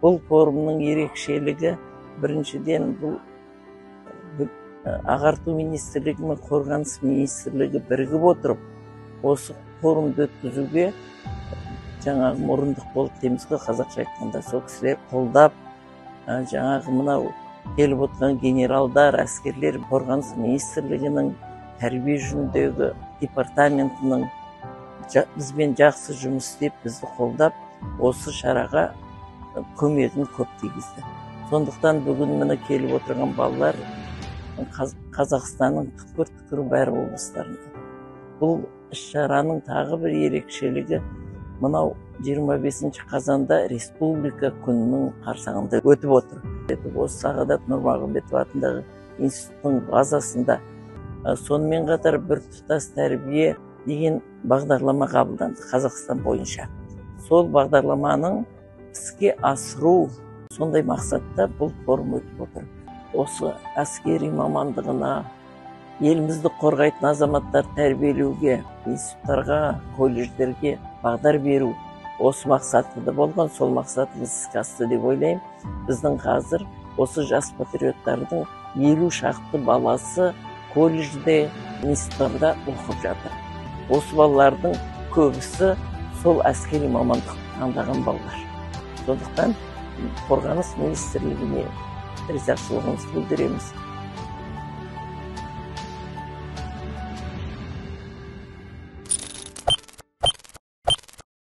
Бұл форумның ерекшелігі біріншіден бұл ағарту министрлігі мен қорғаныс министрлігі бірігіп отырып, осы форумды өткізуге жаңағы мұрындық болып дейміз ғой, қазақша айтқанда, сол кісілер қолдап, жаңағы мынау келіп отырған генералдар, әскерлер, қорғаныс министрлігінің тәрбие жөніндегі департаментінің бізбен жақсы жұмыс істеп, бізді қолдап, осы шараға көмегін көп тигізді. Сондықтан бүгін міне келіп отырған балалар Қазақстанның түкпір-түкпір бәр облыстарында. Бұл іс-шараның тағы бір ерекшелігі мынау 25 қазанда Республика күнінің қарсаңында өтіп отыр. Осы Сағадат Нұрмағамбетов атындағы институттың базасында сонымен қатар бір тұтас тәрбие деген бағдарлама қабылданды Қазақстан бойынша. Сол бағдарламаның іске асыру сондай мақсатта бұл форум өтіп отыр. Осы әскери мамандығына, елімізді қорғайтын азаматтар тәрбиелеуге, институттарға, колледждерге бағдар беру осы мақсатында болған, сол мақсатымыз іске асты деп ойлаймын. Біздің қазір осы жас патриоттардың 50 шақты баласы колледжде, институттарда оқып жатыр. Осы балалардың көбісі сол әскери мамандық таңдаған балалар. Сондықтан қорғаныс министрлігіне ризашылығымызды білдіреміз.